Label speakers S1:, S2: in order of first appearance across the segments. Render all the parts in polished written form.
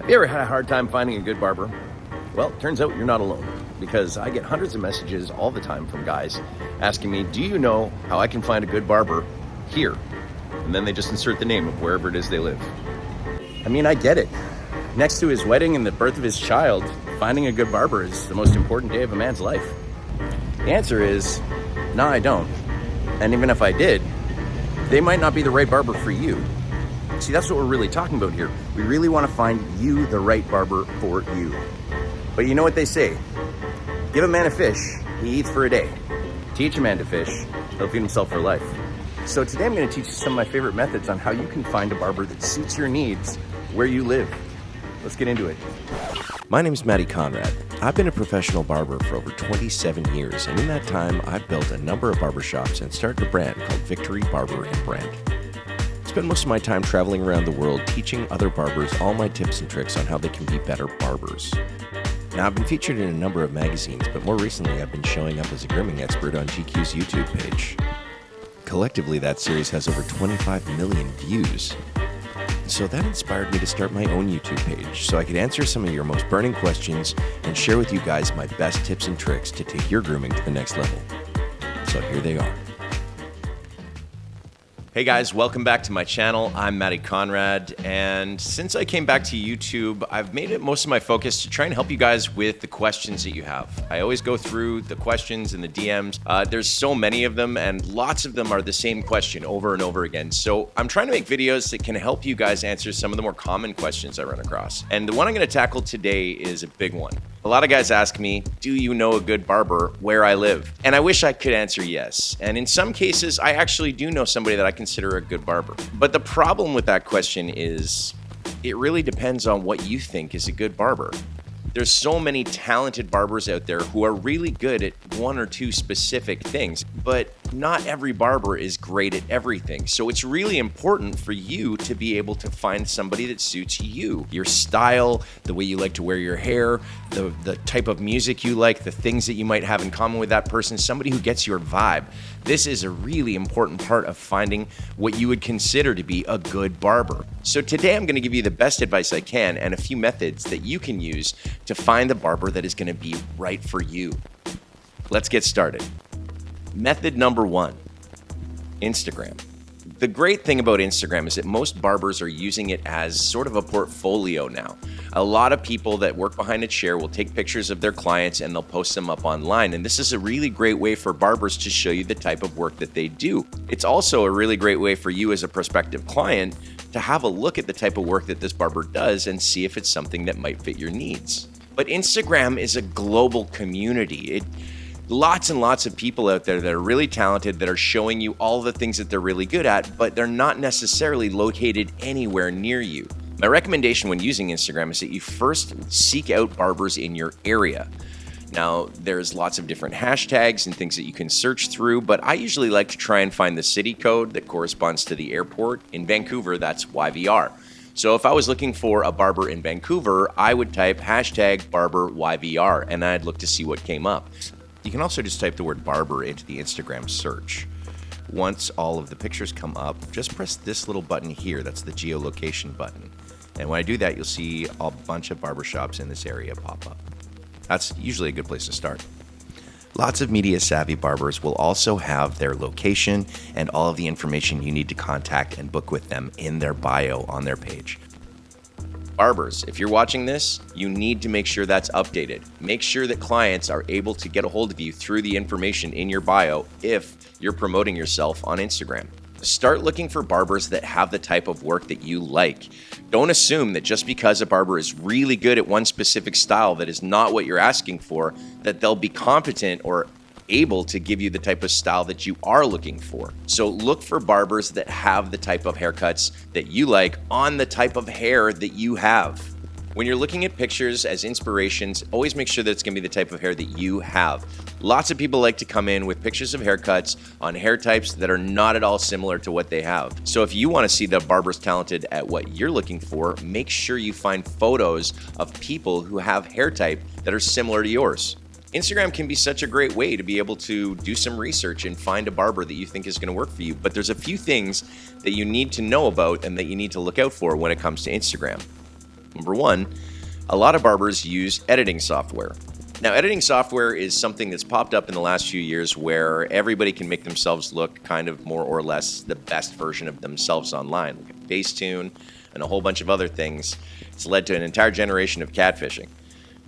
S1: Have you ever had a hard time finding a good barber? Well, it turns out you're not alone, because I get hundreds of messages all the time from guys asking me, do you know how I can find a good barber here? And then they just insert the name of wherever it is they live. I mean, I get it. Next to his wedding and the birth of his child, finding a good barber is the most important day of a man's life. The answer is, no, I don't. And even if I did, they might not be the right barber for you. See, that's what we're really talking about here. We really want to find you the right barber for you. But you know what they say? Give a man a fish, he eats for a day. Teach a man to fish, he'll feed himself for life. So today I'm going to teach you some of my favorite methods on how you can find a barber that suits your needs where you live. Let's get into it.
S2: My name is Matty Conrad. I've been a professional barber for over 27 years, and in that time, I've built a number of barbershops and started a brand called Victory Barber Brand. I spend most of my time traveling around the world teaching other barbers all my tips and tricks on how they can be better barbers. Now, I've been featured in a number of magazines, but more recently I've been showing up as a grooming expert on GQ's YouTube page. Collectively, that series has over 25 million views. So that inspired me to start my own YouTube page so I could answer some of your most burning questions and share with you guys my best tips and tricks to take your grooming to the next level. So here they are.
S3: Hey guys, welcome back to my channel. I'm Matty Conrad, and since I came back to YouTube, I've made it most of my focus to try and help you guys with the questions that you have. I always go through the questions in the DMs. There's so many of them, and lots of them are the same question over and over again. So I'm trying to make videos that can help you guys answer some of the more common questions I run across. And the one I'm gonna tackle today is a big one. A lot of guys ask me, do you know a good barber where I live? And I wish I could answer yes. And in some cases, I actually do know somebody that I consider a good barber. But the problem with that question is, it really depends on what you think is a good barber. There's so many talented barbers out there who are really good at one or two specific things, but not every barber is great at everything. So it's really important for you to be able to find somebody that suits you, your style, the way you like to wear your hair, the type of music you like, the things that you might have in common with that person, somebody who gets your vibe. This is a really important part of finding what you would consider to be a good barber. So today I'm going to give you the best advice I can and a few methods that you can use to find the barber that is going to be right for you. Let's get started. Method number one, Instagram. The great thing about Instagram is that most barbers are using it as sort of a portfolio now. A lot of people that work behind a chair will take pictures of their clients and they'll post them up online. And this is a really great way for barbers to show you the type of work that they do. It's also a really great way for you as a prospective client to have a look at the type of work that this barber does and see if it's something that might fit your needs. But Instagram is a global community. Lots and lots of people out there that are really talented that are showing you all the things that they're really good at, but they're not necessarily located anywhere near you. My recommendation when using Instagram is that you first seek out barbers in your area. Now, there's lots of different hashtags and things that you can search through, but I usually like to try and find the city code that corresponds to the airport. In Vancouver, that's YVR. So if I was looking for a barber in Vancouver, I would type hashtag barber YVR, and I'd look to see what came up. You can also just type the word barber into the Instagram search. Once all of the pictures come up, just press this little button here. That's the geolocation button. And when I do that, you'll see a bunch of barbershops in this area pop up. That's usually a good place to start. Lots of media savvy barbers will also have their location and all of the information you need to contact and book with them in their bio on their page. Barbers, if you're watching this, you need to make sure that's updated. Make sure that clients are able to get a hold of you through the information in your bio if you're promoting yourself on Instagram. Start looking for barbers that have the type of work that you like. Don't assume that just because a barber is really good at one specific style that is not what you're asking for, that they'll be competent or able to give you the type of style that you are looking for. So look for barbers that have the type of haircuts that you like on the type of hair that you have. When you're looking at pictures as inspirations, always make sure that it's going to be the type of hair that you have. Lots of people like to come in with pictures of haircuts on hair types that are not at all similar to what they have. So if you want to see the barbers talented at what you're looking for, make sure you find photos of people who have hair type that are similar to yours. Instagram can be such a great way to be able to do some research and find a barber that you think is going to work for you. But there's a few things that you need to know about and that you need to look out for when it comes to Instagram. Number one, a lot of barbers use editing software. Now, editing software is something that's popped up in the last few years where everybody can make themselves look kind of more or less the best version of themselves online, like a Facetune and a whole bunch of other things. It's led to an entire generation of catfishing.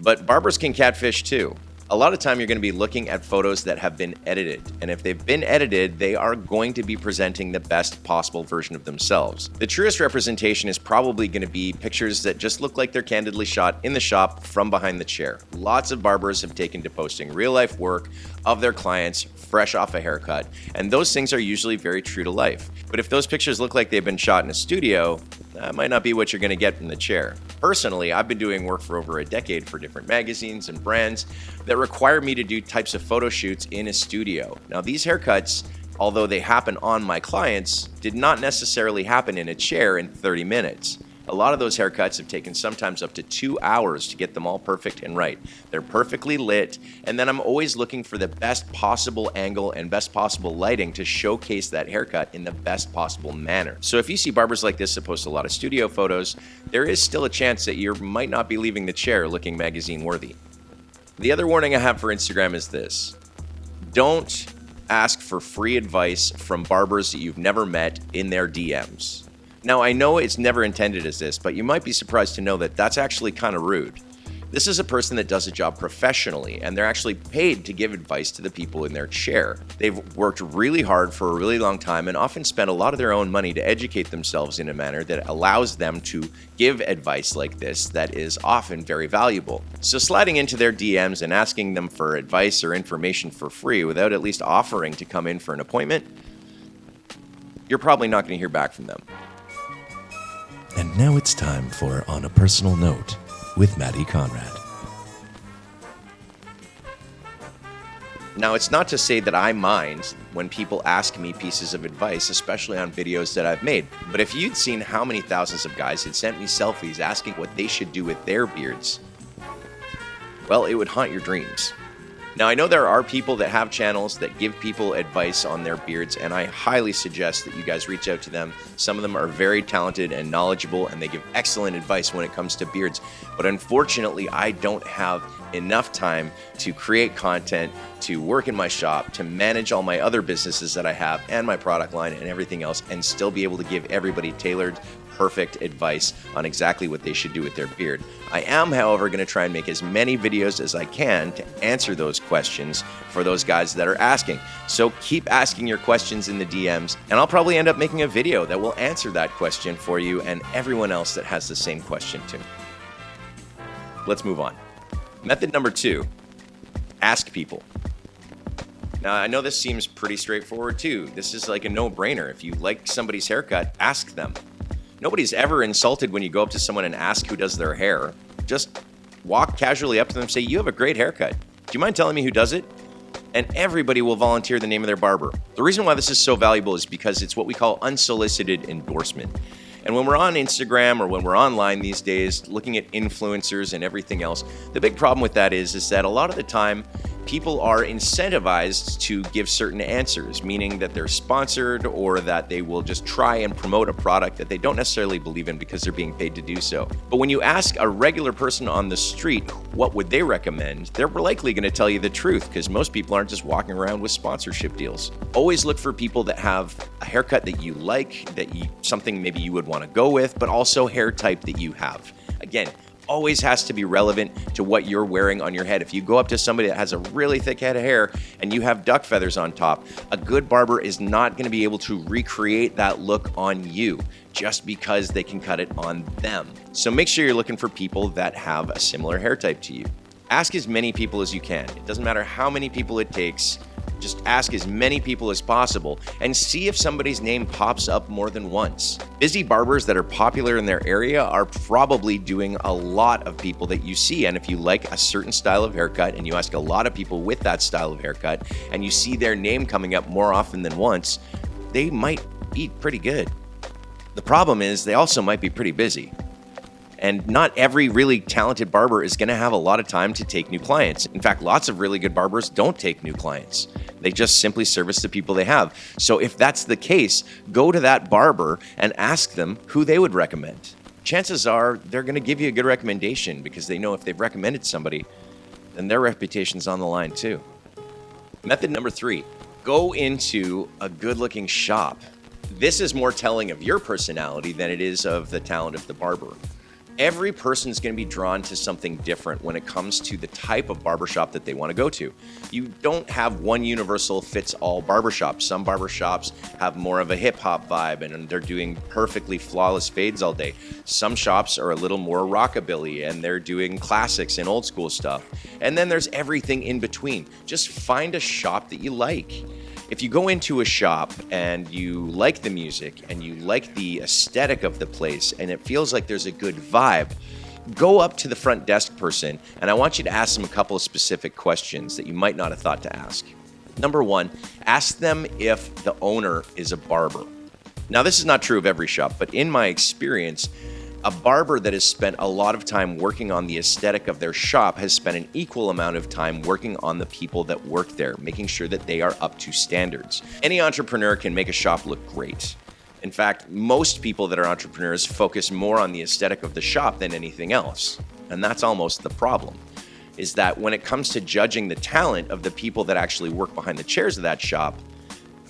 S3: But barbers can catfish too. A lot of time you're going to be looking at photos that have been edited, and if they've been edited, they are going to be presenting the best possible version of themselves. The truest representation is probably going to be pictures that just look like they're candidly shot in the shop from behind the chair. Lots of barbers have taken to posting real-life work of their clients fresh off a haircut, and those things are usually very true to life. But if those pictures look like they've been shot in a studio, that might not be what you're going to get from the chair. Personally, I've been doing work for over a decade for different magazines and brands that require me to do types of photo shoots in a studio. Now, these haircuts, although they happen on my clients, did not necessarily happen in a chair in 30 minutes. A lot of those haircuts have taken sometimes up to 2 hours to get them all perfect and right. They're perfectly lit, and then I'm always looking for the best possible angle and best possible lighting to showcase that haircut in the best possible manner. So if you see barbers like this that post a lot of studio photos, there is still a chance that you might not be leaving the chair looking magazine worthy. The other warning I have for Instagram is this: don't ask for free advice from barbers that you've never met in their DMs. Now, I know it's never intended as this, but you might be surprised to know that that's actually kind of rude. This is a person that does a job professionally, and they're actually paid to give advice to the people in their chair. They've worked really hard for a really long time and often spent a lot of their own money to educate themselves in a manner that allows them to give advice like this that is often very valuable. So sliding into their DMs and asking them for advice or information for free without at least offering to come in for an appointment, you're probably not going to hear back from them.
S2: And now it's time for On a Personal Note with Matty Conrad.
S3: Now, it's not to say that I mind when people ask me pieces of advice, especially on videos that I've made. But if you'd seen how many thousands of guys had sent me selfies asking what they should do with their beards, well, it would haunt your dreams. Now, I know there are people that have channels that give people advice on their beards, and I highly suggest that you guys reach out to them. Some of them are very talented and knowledgeable, and they give excellent advice when it comes to beards. But unfortunately, I don't have enough time to create content, to work in my shop, to manage all my other businesses that I have, and my product line and everything else, and still be able to give everybody tailored, perfect advice on exactly what they should do with their beard. I am, however, going to try and make as many videos as I can to answer those questions for those guys that are asking. So keep asking your questions in the DMs, and I'll probably end up making a video that will answer that question for you and everyone else that has the same question too. Let's move on. Method number 2, ask people. Now, I know this seems pretty straightforward too. This is like a no-brainer. If you like somebody's haircut, ask them. Nobody's ever insulted when you go up to someone and ask who does their hair. Just walk casually up to them and say, "You have a great haircut. Do you mind telling me who does it?" And everybody will volunteer the name of their barber. The reason why this is so valuable is because it's what we call unsolicited endorsement. And when we're on Instagram or when we're online these days, looking at influencers and everything else, the big problem with that is that a lot of the time, people are incentivized to give certain answers, meaning that they're sponsored or that they will just try and promote a product that they don't necessarily believe in because they're being paid to do so. But when you ask a regular person on the street what would they recommend, they're likely going to tell you the truth because most people aren't just walking around with sponsorship deals. Always look for people that have a haircut that you like, something maybe you would want to go with, but also hair type that you have. Again, always has to be relevant to what you're wearing on your head. If you go up to somebody that has a really thick head of hair and you have duck feathers on top, a good barber is not going to be able to recreate that look on you just because they can cut it on them. So make sure you're looking for people that have a similar hair type to you. Ask as many people as you can. It doesn't matter how many people it takes. Just ask as many people as possible and see if somebody's name pops up more than once. Busy barbers that are popular in their area are probably doing a lot of people that you see. And if you like a certain style of haircut and you ask a lot of people with that style of haircut and you see their name coming up more often than once, they might be pretty good. The problem is they also might be pretty busy. And not every really talented barber is going to have a lot of time to take new clients. In fact, lots of really good barbers don't take new clients. They just simply service the people they have. So if that's the case, go to that barber and ask them who they would recommend. chances are they're going to give you a good recommendation because they know if they've recommended somebody, then their reputation's on the line too. Method number 3, go into a good-looking shop. This is more telling of your personality than it is of the talent of the barber. Every person's going to be drawn to something different when it comes to the type of barbershop that they want to go to. You don't have one universal fits-all barbershop. Some barbershops have more of a hip-hop vibe and they're doing perfectly flawless fades all day. Some shops are a little more rockabilly and they're doing classics and old school stuff. And then there's everything in between. Just find a shop that you like. If you go into a shop and you like the music and you like the aesthetic of the place and it feels like there's a good vibe, go up to the front desk person and I want you to ask them a couple of specific questions that you might not have thought to ask. Number 1, ask them if the owner is a barber. Now, this is not true of every shop, but in my experience, a barber that has spent a lot of time working on the aesthetic of their shop has spent an equal amount of time working on the people that work there, making sure that they are up to standards. Any entrepreneur can make a shop look great. In fact, most people that are entrepreneurs focus more on the aesthetic of the shop than anything else. And that's almost the problem, is that when it comes to judging the talent of the people that actually work behind the chairs of that shop,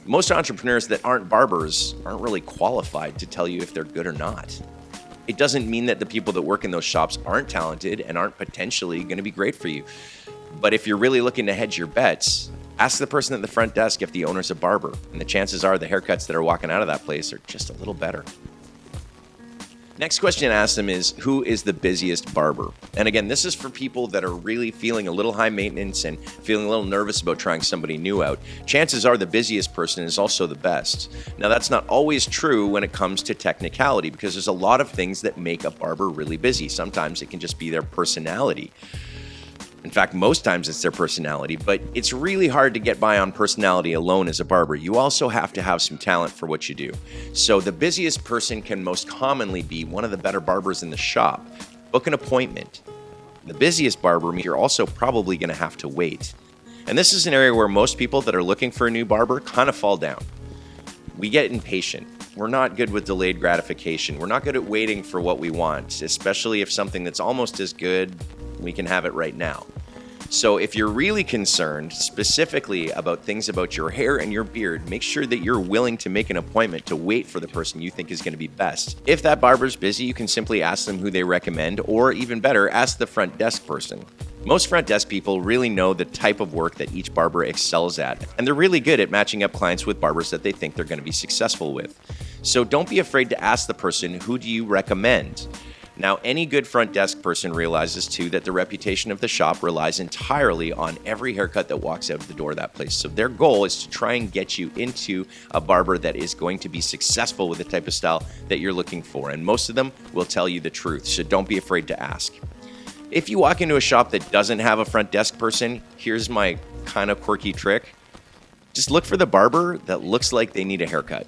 S3: most entrepreneurs that aren't barbers aren't really qualified to tell you if they're good or not. It doesn't mean that the people that work in those shops aren't talented and aren't potentially going to be great for you. But if you're really looking to hedge your bets, ask the person at the front desk if the owner's a barber, and the chances are the haircuts that are walking out of that place are just a little better. Next question to ask them is, who is the busiest barber? And again, this is for people that are really feeling a little high maintenance and feeling a little nervous about trying somebody new out. Chances are the busiest person is also the best. Now, that's not always true when it comes to technicality because there's a lot of things that make a barber really busy. Sometimes it can just be their personality. In fact, most times it's their personality, but it's really hard to get by on personality alone as a barber. You also have to have some talent for what you do. So the busiest person can most commonly be one of the better barbers in the shop. Book an appointment. The busiest barber means you're also probably going to have to wait. And this is an area where most people that are looking for a new barber kind of fall down. We get impatient. We're not good with delayed gratification. We're not good at waiting for what we want, especially if something that's almost as good, we can have it right now. So if you're really concerned specifically about things about your hair and your beard, make sure that you're willing to make an appointment to wait for the person you think is going to be best. If that barber's busy, you can simply ask them who they recommend, or even better, ask the front desk person. Most front desk people really know the type of work that each barber excels at, and they're really good at matching up clients with barbers that they think they're going to be successful with. So don't be afraid to ask the person, who do you recommend? Now, any good front desk person realizes, too, that the reputation of the shop relies entirely on every haircut that walks out of the door of that place. So their goal is to try and get you into a barber that is going to be successful with the type of style that you're looking for. And most of them will tell you the truth, so don't be afraid to ask. If you walk into a shop that doesn't have a front desk person, here's my kind of quirky trick. Just look for the barber that looks like they need a haircut.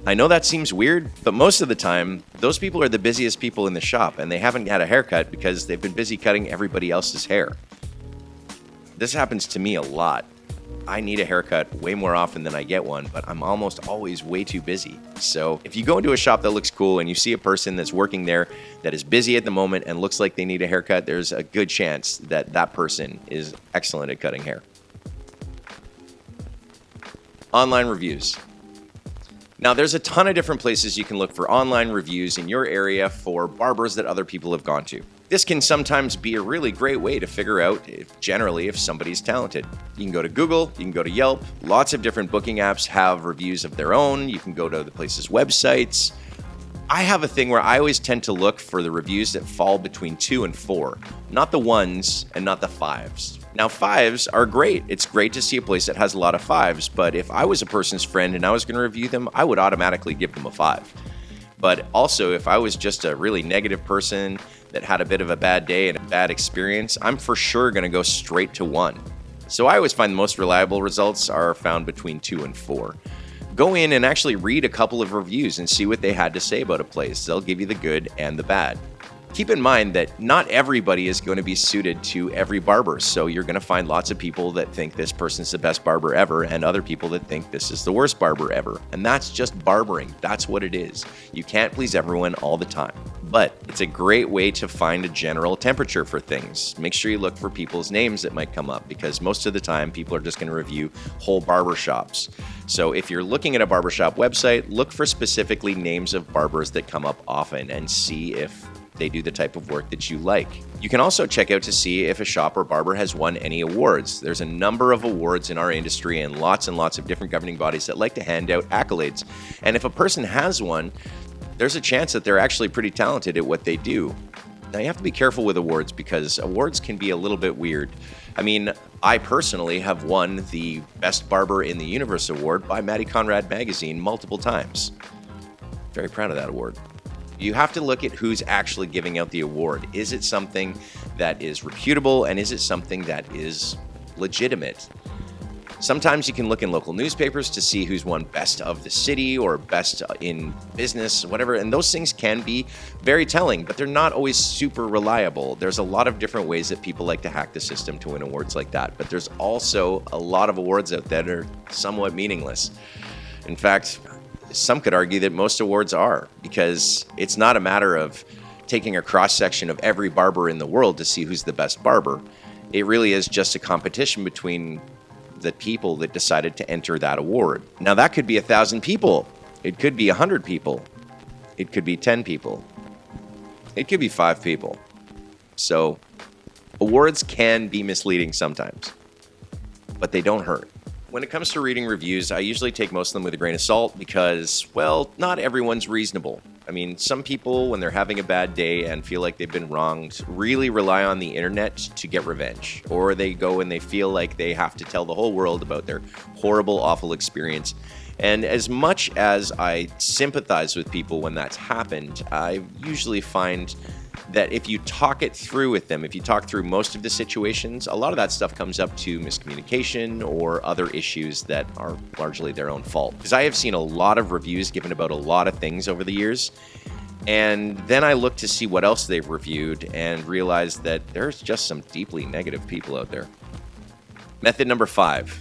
S3: I know that seems weird, but most of the time, those people are the busiest people in the shop, and they haven't had a haircut because they've been busy cutting everybody else's hair. This happens to me a lot. I need a haircut way more often than I get one, but I'm almost always way too busy. So if you go into a shop that looks cool and you see a person that's working there that is busy at the moment and looks like they need a haircut, there's a good chance that that person is excellent at cutting hair. Online reviews. Now, there's a ton of different places you can look for online reviews in your area for barbers that other people have gone to. This can sometimes be a really great way to figure out if somebody's talented. You can go to Google, you can go to Yelp. Lots of different booking apps have reviews of their own. You can go to the place's websites. I have a thing where I always tend to look for the reviews that fall between 2 and 4, not the 1s and not the 5s. Now, 5s are great. It's great to see a place that has a lot of 5s, but if I was a person's friend and I was going to review them, I would automatically give them a 5. But also, if I was just a really negative person that had a bit of a bad day and a bad experience, I'm for sure going to go straight to 1. So I always find the most reliable results are found between 2 and 4. Go in and actually read a couple of reviews and see what they had to say about a place. They'll give you the good and the bad. Keep in mind that not everybody is going to be suited to every barber. So you're going to find lots of people that think this person's the best barber ever and other people that think this is the worst barber ever. And that's just barbering. That's what it is. You can't please everyone all the time. But it's a great way to find a general temperature for things. Make sure you look for people's names that might come up, because most of the time people are just going to review whole barbershops. So if you're looking at a barbershop website, look for specifically names of barbers that come up often and see if they do the type of work that you like. You can also check out to see if a shop or barber has won any awards. There's a number of awards in our industry and lots of different governing bodies that like to hand out accolades. And if a person has one, there's a chance that they're actually pretty talented at what they do. Now, you have to be careful with awards because awards can be a little bit weird. I mean, I personally have won the Best Barber in the Universe award by Matty Conrad magazine multiple times. Very proud of that award. You have to look at who's actually giving out the award. Is it something that is reputable, and is it something that is legitimate? Sometimes you can look in local newspapers to see who's won best of the city or best in business, whatever, and those things can be very telling, but they're not always super reliable. There's a lot of different ways that people like to hack the system to win awards like that, but there's also a lot of awards out there that are somewhat meaningless. In fact, some could argue that most awards are, because it's not a matter of taking a cross-section of every barber in the world to see who's the best barber. It really is just a competition between the people that decided to enter that award. Now, that could be 1,000 people. It could be 100 people. It could be 10 people. It could be 5 people. So, awards can be misleading sometimes, but they don't hurt. When it comes to reading reviews, I usually take most of them with a grain of salt because, well, not everyone's reasonable. I mean, some people, when they're having a bad day and feel like they've been wronged, really rely on the internet to get revenge. Or they go and they feel like they have to tell the whole world about their horrible, awful experience. And as much as I sympathize with people when that's happened, I usually find that if you talk it through with them, if you talk through most of the situations, a lot of that stuff comes up to miscommunication or other issues that are largely their own fault. Because I have seen a lot of reviews given about a lot of things over the years, and then I look to see what else they've reviewed and realize that there's just some deeply negative people out there. Method number 5,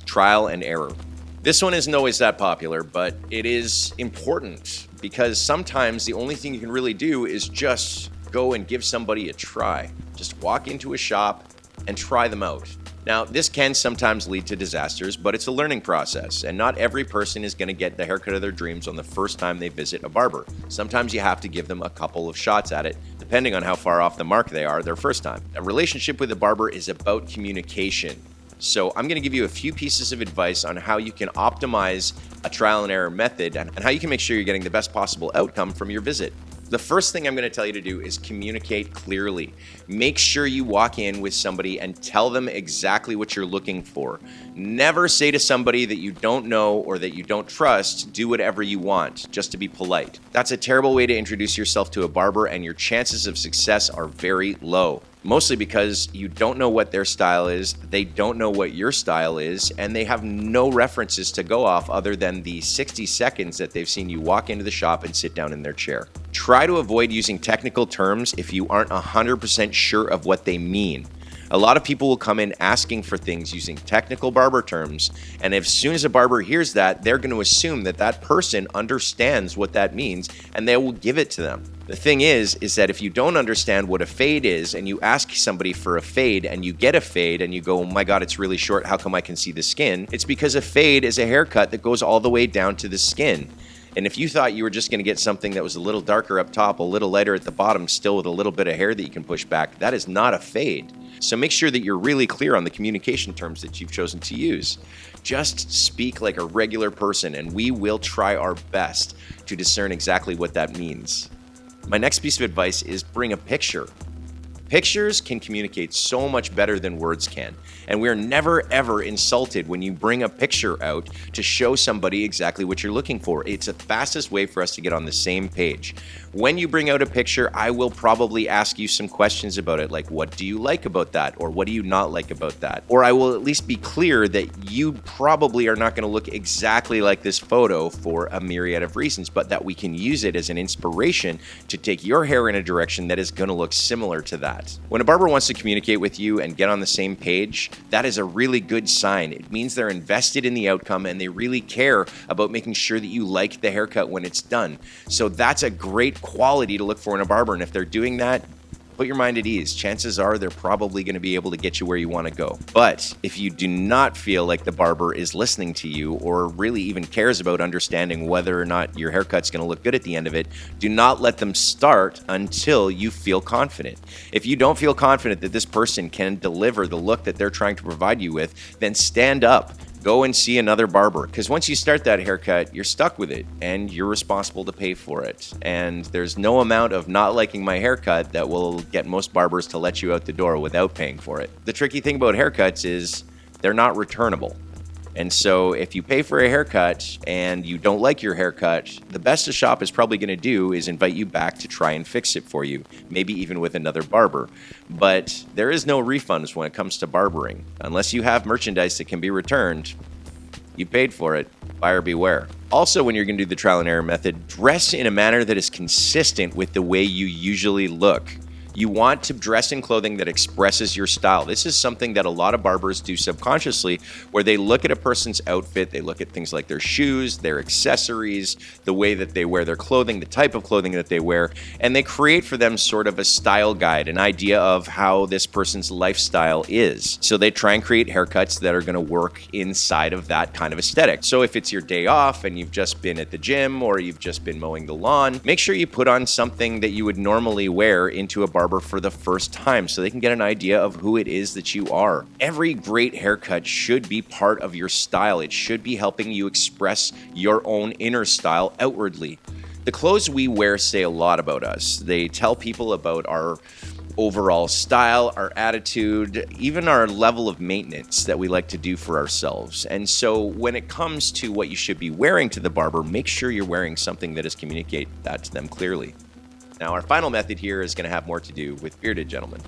S3: trial and error. This one isn't always that popular, but it is important because sometimes the only thing you can really do is just go and give somebody a try. Just walk into a shop and try them out. Now, this can sometimes lead to disasters, but it's a learning process, and not every person is going to get the haircut of their dreams on the first time they visit a barber. Sometimes you have to give them a couple of shots at it, depending on how far off the mark they are their first time. A relationship with a barber is about communication. So I'm going to give you a few pieces of advice on how you can optimize a trial and error method and how you can make sure you're getting the best possible outcome from your visit. The first thing I'm going to tell you to do is communicate clearly. Make sure you walk in with somebody and tell them exactly what you're looking for. Never say to somebody that you don't know or that you don't trust, do whatever you want, just to be polite. That's a terrible way to introduce yourself to a barber, and your chances of success are very low. Mostly because you don't know what their style is, they don't know what your style is, and they have no references to go off other than the 60 seconds that they've seen you walk into the shop and sit down in their chair. Try to avoid using technical terms if you aren't 100% sure of what they mean. A lot of people will come in asking for things using technical barber terms, and as soon as a barber hears that, they're going to assume that that person understands what that means, and they will give it to them. The thing is that if you don't understand what a fade is, and you ask somebody for a fade, and you get a fade, and you go, oh my God, it's really short, how come I can see the skin? It's because a fade is a haircut that goes all the way down to the skin. And if you thought you were just going to get something that was a little darker up top, a little lighter at the bottom, still with a little bit of hair that you can push back, that is not a fade. So make sure that you're really clear on the communication terms that you've chosen to use. Just speak like a regular person, and we will try our best to discern exactly what that means. My next piece of advice is bring a picture. Pictures can communicate so much better than words can, and we're never ever insulted when you bring a picture out to show somebody exactly what you're looking for. It's the fastest way for us to get on the same page. When you bring out a picture, I will probably ask you some questions about it, like what do you like about that, or what do you not like about that? Or I will at least be clear that you probably are not going to look exactly like this photo for a myriad of reasons, but that we can use it as an inspiration to take your hair in a direction that is going to look similar to that. When a barber wants to communicate with you and get on the same page, that is a really good sign. It means they're invested in the outcome and they really care about making sure that you like the haircut when it's done. So that's a great quality to look for in a barber. And if they're doing that, put your mind at ease. Chances are they're probably going to be able to get you where you want to go. But if you do not feel like the barber is listening to you or really even cares about understanding whether or not your haircut's going to look good at the end of it, do not let them start until you feel confident. If you don't feel confident that this person can deliver the look that they're trying to provide you with, then stand up. Go and see another barber, because once you start that haircut, you're stuck with it and you're responsible to pay for it. And there's no amount of not liking my haircut that will get most barbers to let you out the door without paying for it. The tricky thing about haircuts is they're not returnable. And so if you pay for a haircut and you don't like your haircut, the best a shop is probably going to do is invite you back to try and fix it for you, maybe even with another barber. But there is no refunds when it comes to barbering. Unless you have merchandise that can be returned, you paid for it. Buyer beware. Also, when you're going to do the trial and error method, dress in a manner that is consistent with the way you usually look. You want to dress in clothing that expresses your style. This is something that a lot of barbers do subconsciously, where they look at a person's outfit, they look at things like their shoes, their accessories, the way that they wear their clothing, the type of clothing that they wear, and they create for them sort of a style guide, an idea of how this person's lifestyle is. So they try and create haircuts that are going to work inside of that kind of aesthetic. So if it's your day off and you've just been at the gym or you've just been mowing the lawn, make sure you put on something that you would normally wear into a barber for the first time so they can get an idea of who it is that you are. Every great haircut should be part of your style. It should be helping you express your own inner style outwardly. The clothes we wear say a lot about us. They tell people about our overall style, our attitude, even our level of maintenance that we like to do for ourselves. And so when it comes to what you should be wearing to the barber, make sure you're wearing something that is communicate that to them clearly. Now, our final method here is going to have more to do with bearded gentlemen.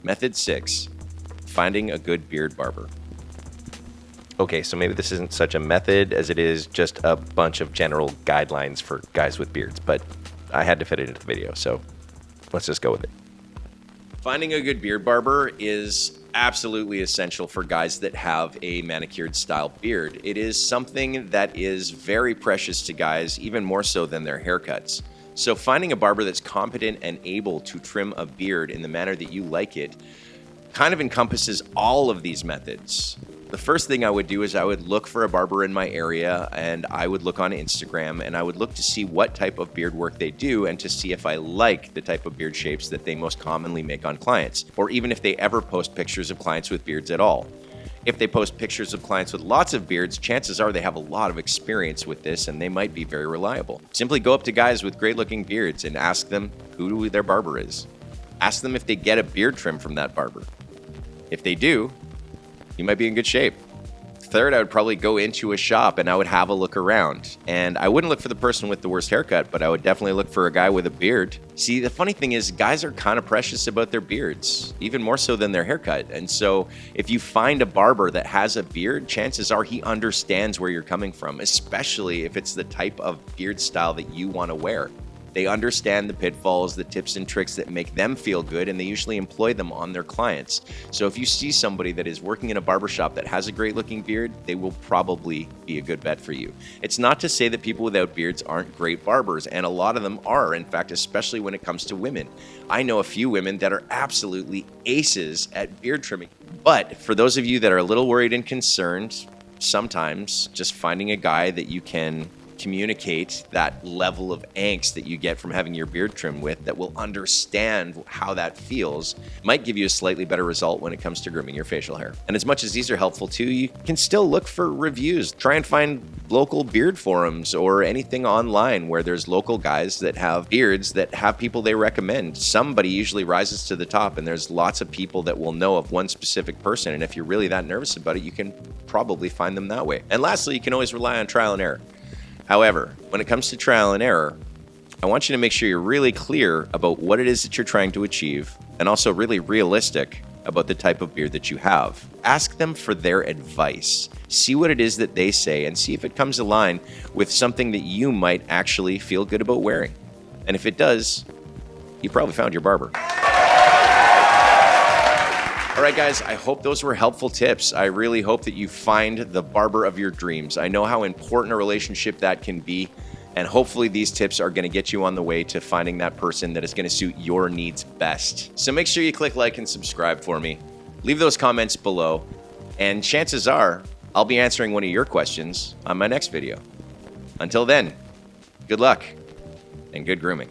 S3: Method 6, finding a good beard barber. Okay, so maybe this isn't such a method as it is just a bunch of general guidelines for guys with beards, but I had to fit it into the video, so let's just go with it. Finding a good beard barber is absolutely essential for guys that have a manicured style beard. It is something that is very precious to guys, even more so than their haircuts. So finding a barber that's competent and able to trim a beard in the manner that you like it kind of encompasses all of these methods. The first thing I would do is I would look for a barber in my area, and I would look on Instagram and I would look to see what type of beard work they do and to see if I like the type of beard shapes that they most commonly make on clients, or even if they ever post pictures of clients with beards at all. If they post pictures of clients with lots of beards, chances are they have a lot of experience with this and they might be very reliable. Simply go up to guys with great looking beards and ask them who their barber is. Ask them if they get a beard trim from that barber. If they do, you might be in good shape. Third, I would probably go into a shop and I would have a look around. And I wouldn't look for the person with the worst haircut, but I would definitely look for a guy with a beard. See, the funny thing is guys are kind of precious about their beards, even more so than their haircut. And so if you find a barber that has a beard, chances are he understands where you're coming from, especially if it's the type of beard style that you want to wear. They understand the pitfalls, the tips and tricks that make them feel good, and they usually employ them on their clients. So if you see somebody that is working in a barbershop that has a great looking beard, they will probably be a good bet for you. It's not to say that people without beards aren't great barbers, and a lot of them are, in fact, especially when it comes to women. I know a few women that are absolutely aces at beard trimming. But for those of you that are a little worried and concerned, sometimes just finding a guy that you can communicate that level of angst that you get from having your beard trimmed with, that will understand how that feels, might give you a slightly better result when it comes to grooming your facial hair. And as much as these are helpful too, you can still look for reviews. Try and find local beard forums or anything online where there's local guys that have beards that have people they recommend. Somebody usually rises to the top, and there's lots of people that will know of one specific person. And if you're really that nervous about it, you can probably find them that way. And lastly, you can always rely on trial and error. However, when it comes to trial and error, I want you to make sure you're really clear about what it is that you're trying to achieve, and also really realistic about the type of beard that you have. Ask them for their advice. See what it is that they say, and see if it comes aligned with something that you might actually feel good about wearing. And if it does, you probably found your barber. All right, guys, I hope those were helpful tips. I really hope that you find the barber of your dreams. I know how important a relationship that can be, and hopefully these tips are going to get you on the way to finding that person that is going to suit your needs best. So make sure you click like and subscribe for me. Leave those comments below, and chances are I'll be answering one of your questions on my next video. Until then, good luck and good grooming.